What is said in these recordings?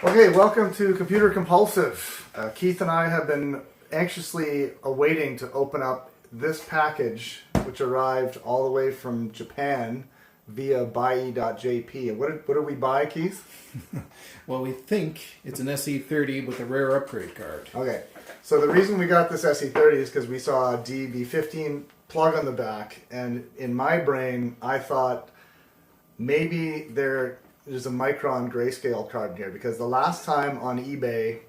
Okay, welcome to Computer Compulsive. Keith and I have been anxiously awaiting to open up this package, which arrived all the way from Japan via buy.jp. And what did we buy, Keith? Well, we think it's an SE30 with a rare upgrade card. Okay, so the reason we got this SE30 is because we saw a DB15 plug on the back, and in my brain, I thought maybe there's a Micron grayscale card in here, because the last time on eBay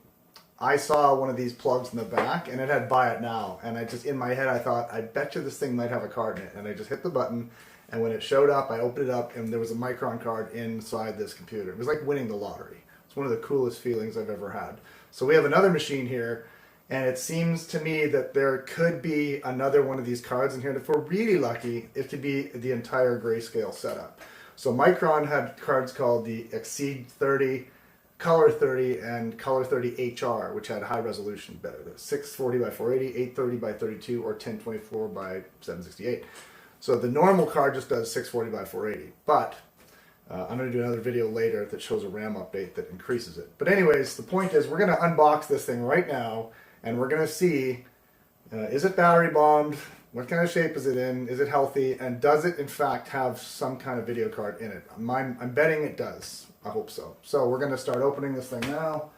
I saw one of these plugs in the back and it had buy it now, and in my head I thought, I bet you this thing might have a card in it, and I just hit the button, and when it showed up I opened it up and there was a Micron card inside this computer. It was like winning the lottery. It's one of the coolest feelings I've ever had. So we have another machine here, and it seems to me that there could be another one of these cards in here, and if we're really lucky it could be the entire grayscale setup. So Micron had cards called the SE30, Color 30, and Color 30 HR, which had high resolution better. The 640 by 480, 830 by 32, or 1024 by 768. So the normal card just does 640 by 480. But I'm going to do another video later that shows a RAM update that increases it. But anyways, the point is we're going to unbox this thing right now, and we're going to see, is it battery bombed? What kind of shape is it in? Is it healthy? And does it, in fact, have some kind of video card in it? I'm betting it does. I hope so. So we're going to start opening this thing now.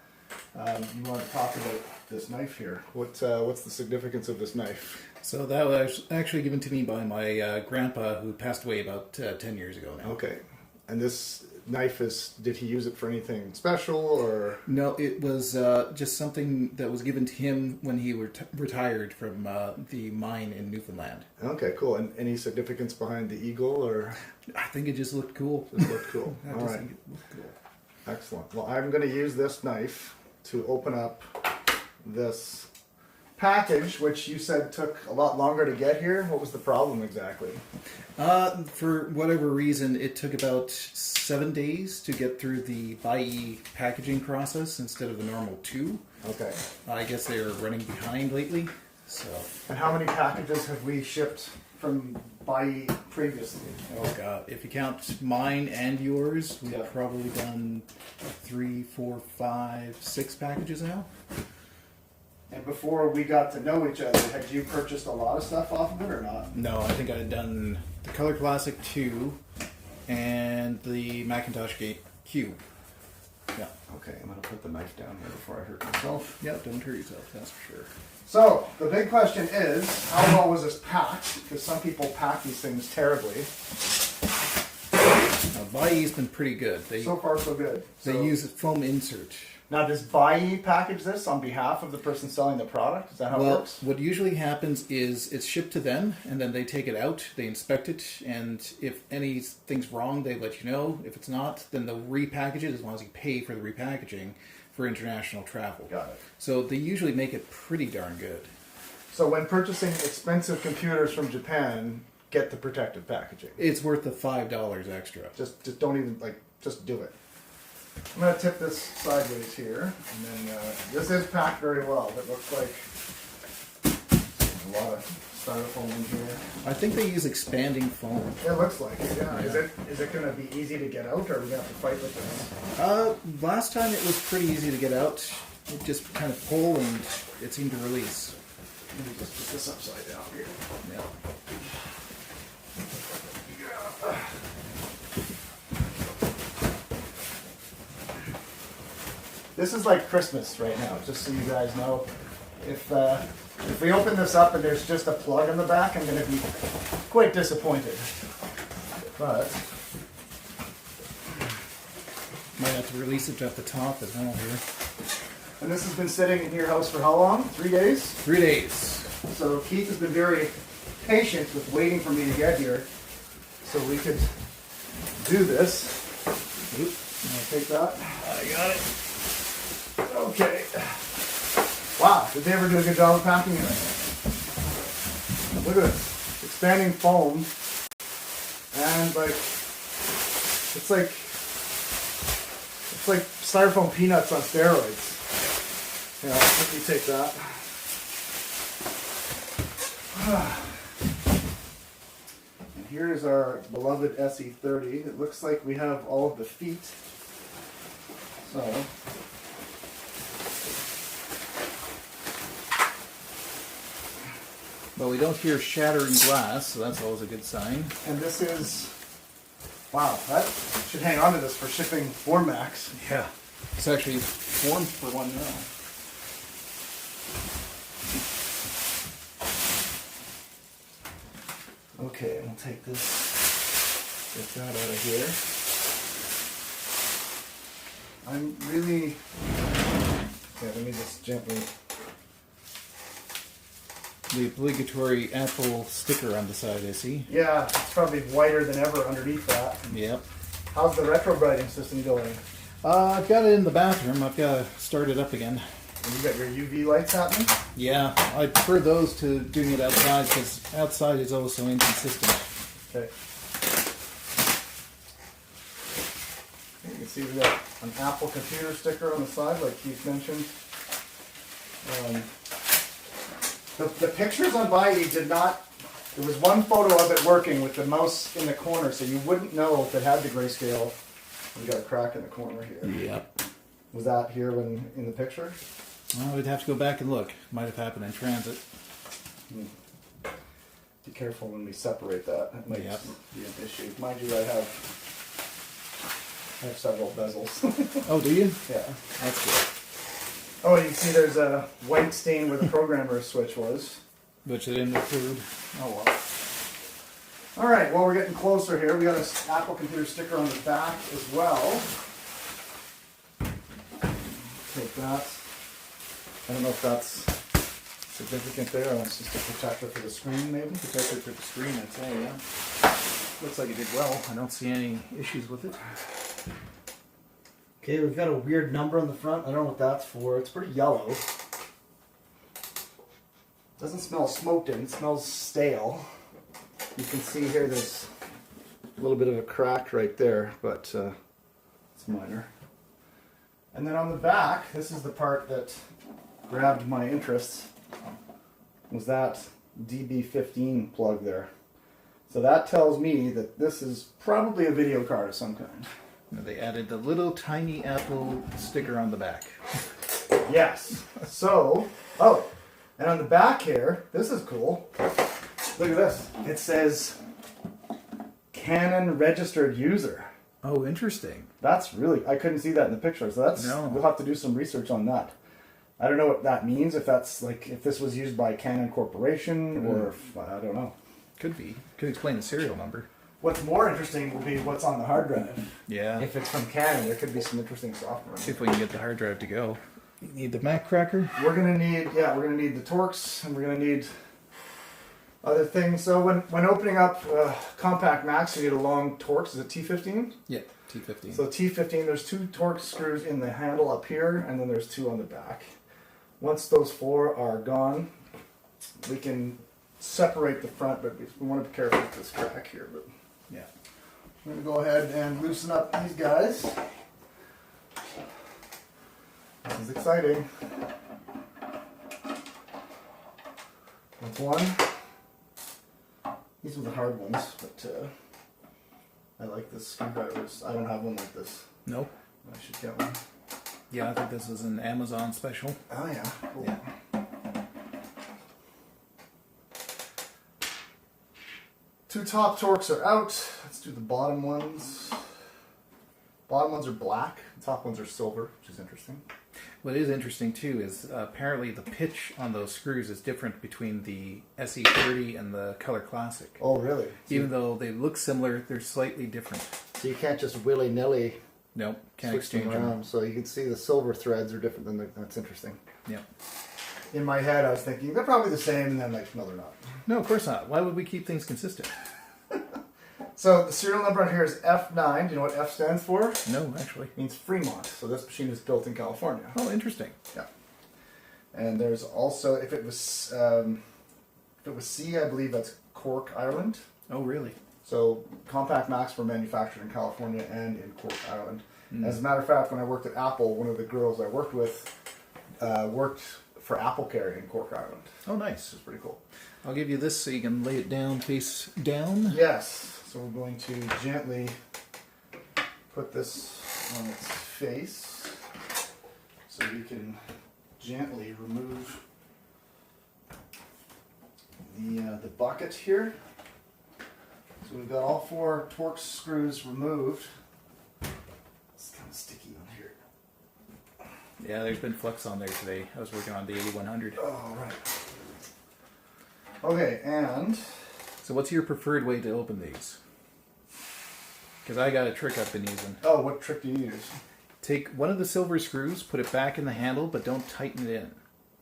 You want to talk about this knife here. What's the significance of this knife? So that was actually given to me by my grandpa, who passed away about 10 years ago now. Okay. And this knife did he use it for anything special, or? No, it was just something that was given to him when he retired from the mine in Newfoundland. Okay, cool. And any significance behind the eagle, or? I think it just looked cool. Just looked cool. I All just right. think it looked cool. Excellent. Well, I'm going to use this knife to open up this package, which you said took a lot longer to get here. What was the problem exactly? For whatever reason, it took about 7 days to get through the buy packaging process instead of the normal 2. Okay. I guess they were running behind lately. So. And how many packages have we shipped from buy previously? Oh God! If you count mine and yours, we've Yeah. probably done 3, 4, 5, 6 packages now. And before we got to know each other, had you purchased a lot of stuff off of it or not? No, I think I had done the Color Classic 2 and the Macintosh Gate Cube. Yeah. Okay, I'm going to put the knife down here before I hurt myself. Yeah, don't hurt yourself, that's for sure. So, the big question is, how well was this packed? Because some people pack these things terribly. Now, Bai's been pretty good. So far, so good. They use a foam insert. Now, does Buy package this on behalf of the person selling the product? Is that how it works? What usually happens is it's shipped to them, and then they take it out, they inspect it, and if anything's wrong, they let you know. If it's not, then they'll repackage it as long as you pay for the repackaging for international travel. Got it. So they usually make it pretty darn good. So when purchasing expensive computers from Japan, get the protective packaging. It's worth the $5 extra. Just don't even, just do it. I'm going to tip this sideways here, and then this is packed very well. It looks like a lot of styrofoam in here. I think they use expanding foam. It looks like it, yeah. Yeah. Is it going to be easy to get out, or are we going to have to fight with this? Last time it was pretty easy to get out. It just kind of pull and it seemed to release. Let me just put this upside down here. Yeah. This is like Christmas right now, just so you guys know. If we open this up and there's just a plug in the back, I'm going to be quite disappointed. But Might have to release it at the top as well here. and this has been sitting in your house for how long? 3 days? 3 days. So Keith has been very patient with waiting for me to get here so we could do this. Oop, I'll take that. I got it. Okay. Wow, did they ever do a good job of packing it? Look at this. Expanding foam. And it's like styrofoam peanuts on steroids. Yeah, let me take that. And here is our beloved SE30. It looks like we have all of the feet. So, Well, we don't hear shattering glass, so that's always a good sign. and this is, wow, that should hang on to this for shipping for Max. Yeah. It's actually formed for one now. Okay, we'll take this, get that out of here. I'm really, yeah, let me just gently, The obligatory Apple sticker on the side, I see. yeah, it's probably whiter than ever underneath that. Yep. How's the retro brighting system going? I've got it in the bathroom. I've got to start it up again. And you got your UV lights happening? Yeah, I prefer those to doing it outside because outside is always so inconsistent. Okay. You can see we got an Apple computer sticker on the side, like Keith mentioned. The pictures on Buyee did not. There was one photo of it working with the mouse in the corner, so you wouldn't know if it had the grayscale. We got a crack in the corner here. Yep. Was that here when in the picture? Well, we'd have to go back and look. Might have happened in transit. Be careful when we separate that. That might Yep. be an issue. Mind you, I have several bezels. Oh, do you? Yeah. That's good. Oh, you can see there's a white stain where the programmer switch was. Which it didn't include. Oh well. All right, well we're getting closer here. We got an Apple computer sticker on the back as well. Take that. I don't know if that's significant there, or it's just a protector for the screen maybe. Protector for the screen, I'd say, yeah. Looks like it did well. I don't see any issues with it. Okay, we've got a weird number on the front. I don't know what that's for. It's pretty yellow. Doesn't smell smoked in. It smells stale. You can see here there's a little bit of a crack right there, but it's minor. And then on the back, this is the part that grabbed my interest, was that DB15 plug there. So that tells me that this is probably a video card of some kind. They added the little tiny Apple sticker on the back. Yes. So, oh, and on the back here, this is cool. Look at this. It says Canon registered user. Oh, interesting. That's really, I couldn't see that in the picture, so that's, No. we'll have to do some research on that. I don't know what that means, if that's like, if this was used by Canon Corporation, or if, I don't know. Could be. Could explain the serial number. What's more interesting will be what's on the hard drive. Yeah. If it's from Canon, there could be some interesting software. See if we can get the hard drive to go. You need the Mac cracker? We're gonna need, yeah, we're gonna need the Torx, and we're gonna need other things. So when opening up Compact Macs, you need a long Torx. Is it T15? Yeah, T15. So T15, there's 2 Torx screws in the handle up here, and then there's 2 on the back. Once those 4 are gone, we can separate the front, but we want to be careful with this crack here. But yeah. I'm going to go ahead and loosen up these guys. This is exciting. That's one. These are the hard ones, but I like this screwdrivers. I don't have one like this. No? I should get one. Yeah, I think this is an Amazon special. Oh yeah. Cool. Yeah. Two top Torx are out. Let's do the bottom ones. Bottom ones are black. The top ones are silver, which is interesting. What is interesting too is apparently the pitch on those screws is different between the SE30 and the Color Classic. Oh, really? Even though they look similar, they're slightly different. So you can't just willy-nilly Nope, can't switch them exchange around. them. So you can see the silver threads are different than the... That's interesting. Yeah. In my head, I was thinking, they're probably the same, and then like, no, they're not. No, of course not. Why would we keep things consistent? So the serial number on here is F9. Do you know what F stands for? No, actually. It means Fremont. So this machine is built in California. Oh, interesting. Yeah. And there's also, if it was C, I believe that's Cork, Ireland. Oh, really? So Compact Macs were manufactured in California and in Cork, Ireland. As a matter of fact, when I worked at Apple, one of the girls I worked with worked for Apple Care in Cork, Ireland. Oh, nice. This is pretty cool. I'll give you this so you can lay it down face down. Yes. So we're going to gently put this on its face. So we can gently remove the bucket here. So we've got all 4 Torx screws removed. It's kind of sticky on here. Yeah, there's been flux on there today. I was working on the 8100. Oh, right. Okay, and So what's your preferred way to open these? Because I got a trick I've been using. oh, what trick do you use? Take one of the silver screws, put it back in the handle, but don't tighten it in.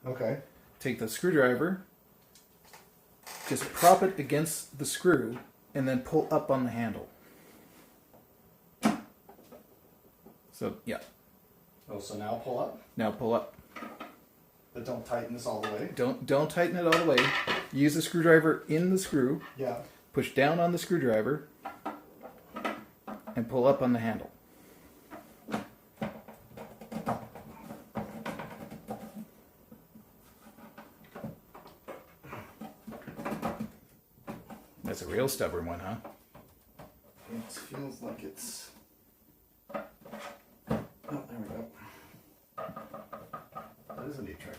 Okay. Take the screwdriver, just prop it against the screw, and then pull up on the handle. So, yeah. Oh, so now pull up, Now pull up. but don't tighten this all the way. Don't tighten it all the way. Use the screwdriver in the screw, Yeah. push down on the screwdriver, and pull up on the handle. That's a real stubborn one, huh? It feels like it's... Oh, there we go. That is a neat trick.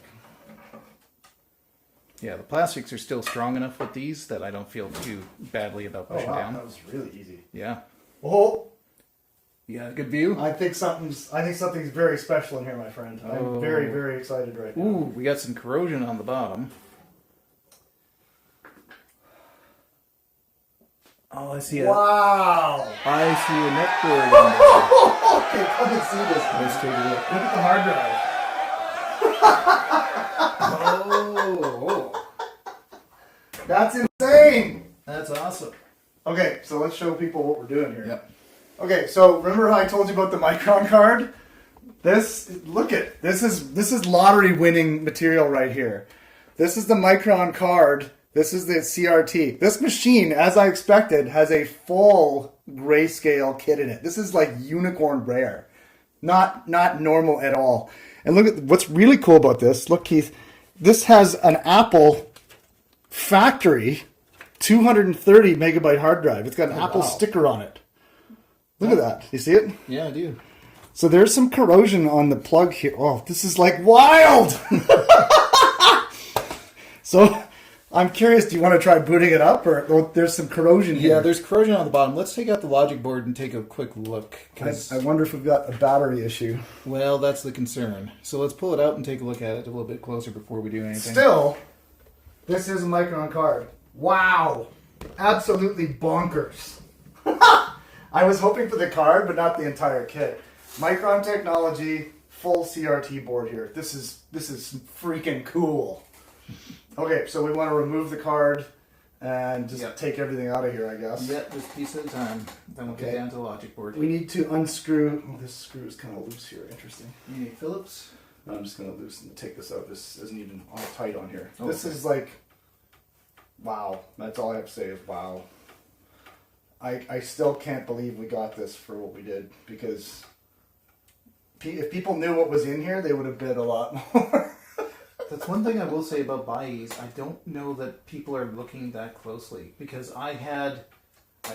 Yeah, the plastics are still strong enough with these that I don't feel too badly about Oh, pushing wow, down. that was really easy. Yeah. Oh, You got a good view? I think something's very special in here, my friend. I'm very, very excited right now. Ooh, we got some corrosion on the bottom. Oh, I see a Wow! I see a neck board in there. Okay, come and see this. Let's take a look. Look at the hard drive. Oh, That's insane! that's awesome. Okay, so let's show people what we're doing here. Yep. Okay, so remember how I told you about the Micron card? This is lottery winning material right here. This is the Micron card. This is the CRT. This machine, as I expected, has a full grayscale kit in it. This is like unicorn rare. Not normal at all. And look at what's really cool about this. Look, Keith, this has an Apple factory 230 megabyte hard drive. It's got an Apple sticker on it. Look at that. You see it? Yeah, I do. So there's some corrosion on the plug here. Oh, this is like wild. So I'm curious, do you want to try booting it up or there's some corrosion here? Yeah, there's corrosion on the bottom. Let's take out the logic board and take a quick look. I wonder if we've got a battery issue. Well, that's the concern. So let's pull it out and take a look at it a little bit closer before we do anything. Still, this is a Micron card. Wow. Absolutely bonkers. I was hoping for the card, but not the entire kit. Micron technology, full CRT board here. This is freaking cool. Okay, so we want to remove the card and just take everything out of here, I guess. Yep, just a piece at a time. Then we'll get down to the logic board. We need to unscrew. Oh, this screw is kind of loose here. Interesting. You need Phillips? I'm just going to take this out. This isn't even all tight on here. Oh, this is like, wow. That's all I have to say is wow. I still can't believe we got this for what we did, because if people knew what was in here, they would have bid a lot more. That's one thing I will say about Baez. I don't know that people are looking that closely, because I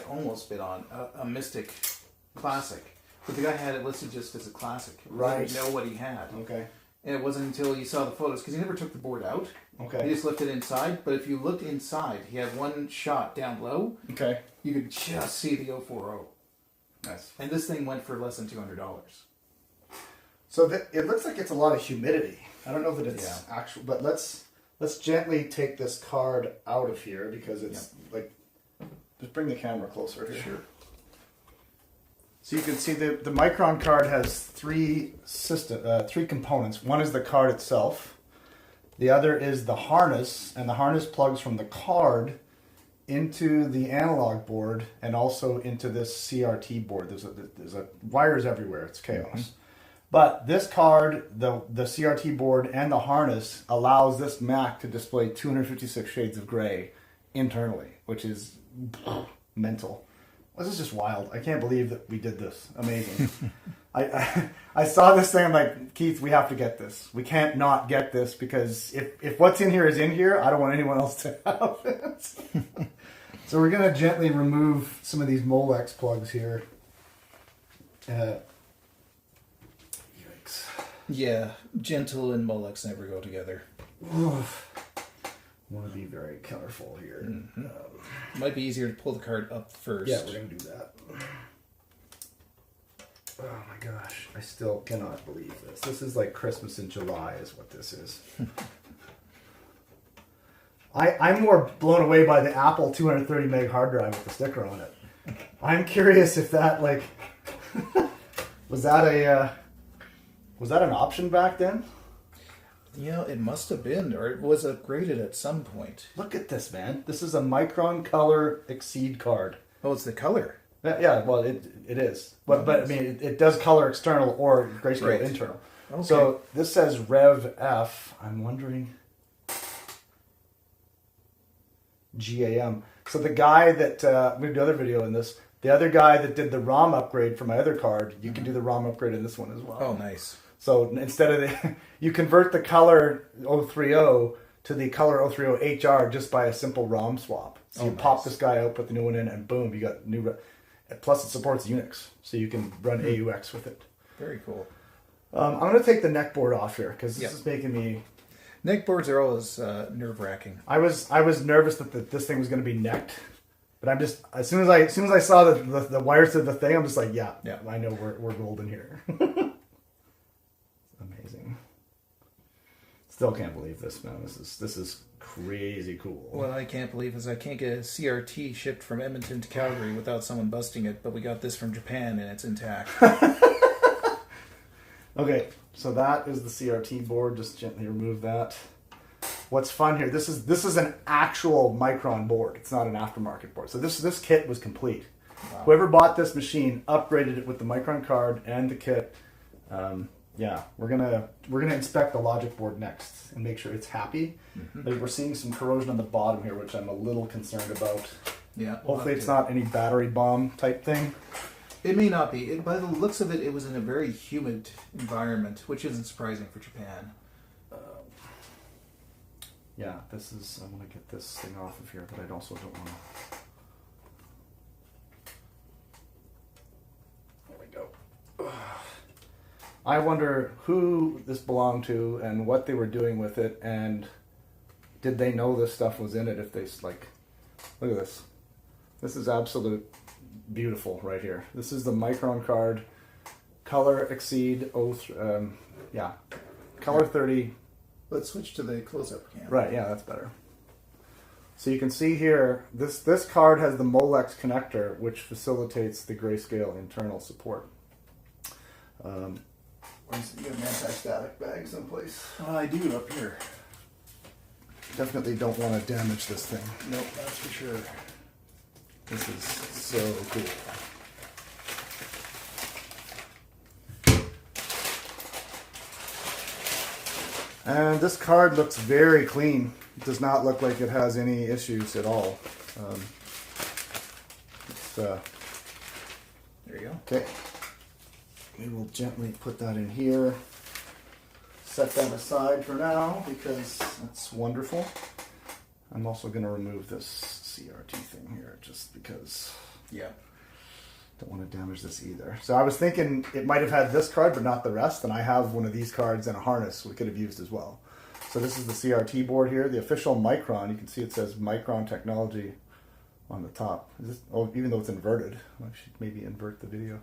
almost bid on a Mystic Classic, but the guy had it listed just as a Classic. Right. He didn't know what he had. Okay. And it wasn't until you saw the photos, because he never took the board out. Okay. He just left it inside, but if you looked inside, he had one shot down low. Okay. You could just see the 040. Nice. And this thing went for less than $200. So it looks like it's a lot of humidity. I don't know that it's actual, but let's gently take this card out of here, because it's like, just bring the camera closer here. Sure. So you can see the Micron card has three components. One is the card itself. The other is the harness, and the harness plugs from the card into the analog board and also into this CRT board. There's wires everywhere. It's chaos. Mm-hmm. But this card, the CRT board, and the harness allows this Mac to display 256 shades of gray internally, which is mental. This is just wild. I can't believe that we did this. Amazing. I saw this thing, I'm like, Keith, we have to get this. We can't not get this, because if what's in here is in here, I don't want anyone else to have it. So we're going to gently remove some of these Molex plugs here. Yikes. Yeah, gentle and Molex never go together. Want to be very careful here. Mm-hmm. Might be easier to pull the card up first. Yeah, we're going to do that. Oh my gosh, I still cannot believe this. This is like Christmas in July is what this is. I'm more blown away by the Apple 230 meg hard drive with the sticker on it. I'm curious if that like was that an option back then? You know, it must have been, or it was upgraded at some point. Look at this, man. This is a Micron Color Exceed card. Oh, it's the color. Yeah, well, it is. But I mean, it does color external or grayscale internal. Okay. So this says Rev F. I'm wondering... GAM. So the guy that... we did another video in this. The other guy that did the ROM upgrade for my other card, you can do the ROM upgrade in this one as well. Oh, nice. So instead of you convert the color 030 to the color 030 HR just by a simple ROM swap. So you pop this guy out, put the new one in, and boom, you got new. Plus, it supports Unix, so you can run AUX with it. Very cool. I'm going to take the neck board off here because this is making me. Neck boards are always nerve-wracking. I was nervous that this thing was going to be necked, but I'm just as soon as I saw the wires to the thing, I'm just like, yeah, I know we're golden here. Amazing. Still can't believe this, man. This is crazy cool. What I can't believe is I can't get a CRT shipped from Edmonton to Calgary without someone busting it, but we got this from Japan and it's intact. Okay, so that is the CRT board. Just gently remove that. What's fun here? This is an actual Micron board. It's not an aftermarket board. So this kit was complete. Wow. Whoever bought this machine upgraded it with the Micron card and the kit. Yeah, we're gonna inspect the logic board next and make sure it's happy. Mm-hmm. We're seeing some corrosion on the bottom here, which I'm a little concerned about. Yeah. Hopefully it's not any battery bomb type thing. It may not be. By the looks of it, it was in a very humid environment, which isn't surprising for Japan. Yeah, this is. I want to get this thing off of here, but I also don't want to. There we go. I wonder who this belonged to and what they were doing with it, and did they know this stuff was in it? If they like, look at this. This is absolute beautiful right here. This is the Micron card, color exceed color 30. Let's switch to the close-up camera. Right, yeah, that's better. So you can see here, this card has the Molex connector, which facilitates the grayscale internal support. You have an anti-static bag someplace? I do, up here. Definitely don't want to damage this thing. Nope, that's for sure. This is so cool. And this card looks very clean. It does not look like it has any issues at all. There you go. Okay. We will gently put that in here. Set that aside for now because that's wonderful. I'm also going to remove this CRT thing here just because don't want to damage this either. So I was thinking it might have had this card but not the rest, and I have one of these cards and a harness we could have used as well. So this is the CRT board here, the official Micron. You can see it says Micron Technology on the top. Even though it's inverted. I should maybe invert the video.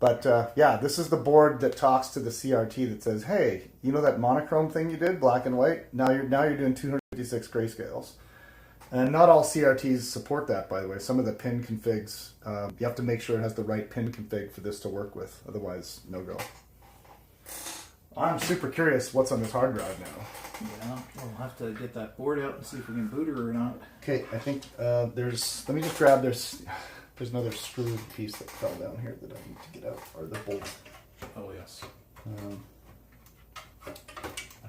But yeah, this is the board that talks to the CRT that says, hey, you know that monochrome thing you did, black and white? Now you're doing 256 grayscales. And not all CRTs support that, by the way. Some of the pin configs, you have to make sure it has the right pin config for this to work with. Otherwise, no go. I'm super curious what's on this hard drive now. Yeah, we'll have to get that board out and see if we can boot her or not. Okay, I think let me just grab there's another screw piece that fell down here that I need to get out, or the bolt. Oh, yes. I don't know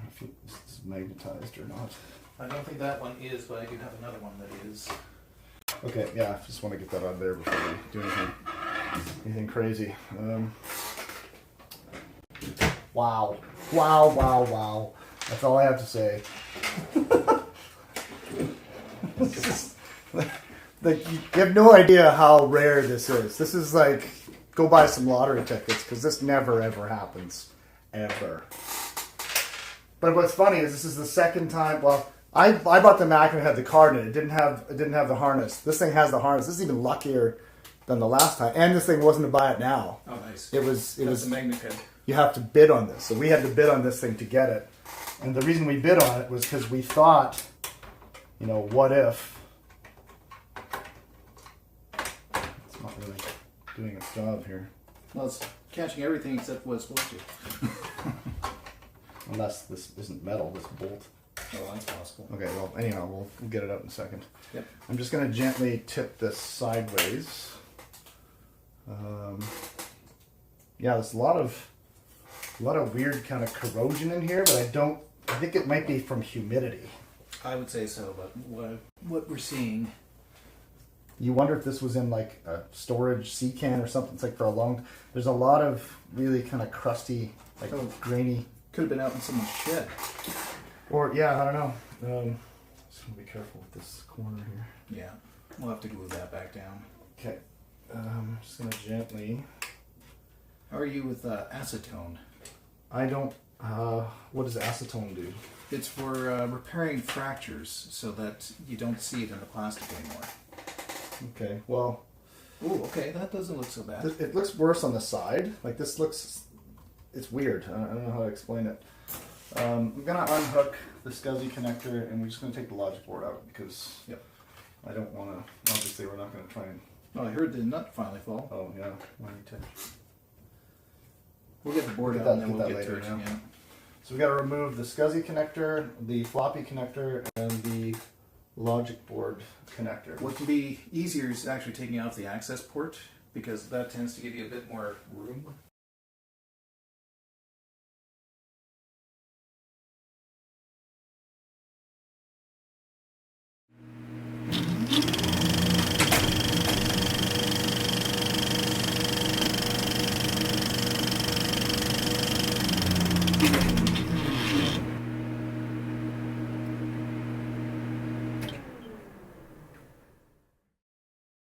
if this is magnetized or not. I don't think that one is, but I do have another one that is. Okay, yeah, I just want to get that out of there before we do anything crazy. Wow. That's all I have to say. You have no idea how rare this is. This is like, go buy some lottery tickets, because this never ever happens. ever. But what's funny is this is the second time. Well, I bought the Mac and it had the card in it. It didn't have the harness. This thing has the harness. This is even luckier than the last time. And this thing wasn't to buy it now. Oh, nice. It was a magnet head. You have to bid on this. So we had to bid on this thing to get it. And the reason we bid on it was because we thought, what if it's not really doing its job here. Well, it's catching everything except what it's supposed to. Unless this isn't metal, this bolt. Oh, that's possible. Okay, well, anyhow, we'll get it out in a second. Yep. I'm just going to gently tip this sideways. Yeah, there's a lot of weird kind of corrosion in here, but I think it might be from humidity. I would say so, but what we're seeing... You wonder if this was in like a storage sea can or something. It's like for a long... There's a lot of really kind of crusty, like grainy... Could have been out in someone's shed. Or, yeah, I don't know. Just want to be careful with this corner here. Yeah, we'll have to glue that back down. Okay. Just going to gently... How are you with acetone? I don't... what does acetone do? It's for repairing fractures so that you don't see it in the plastic anymore. Okay, well... Ooh, okay, that doesn't look so bad. It looks worse on the side. Like, this looks... It's weird. I don't know how to explain it. I'm going to unhook the SCSI connector, and we're just going to take the logic board out because I don't want to... Obviously, we're not going to try and... Oh, I heard the nut finally fall. Oh, yeah. I need to... We'll get the board out and then we'll get to it again. So we got to remove the SCSI connector, the floppy connector, and the logic board connector. What can be easier is actually taking off the access port because that tends to give you a bit more room.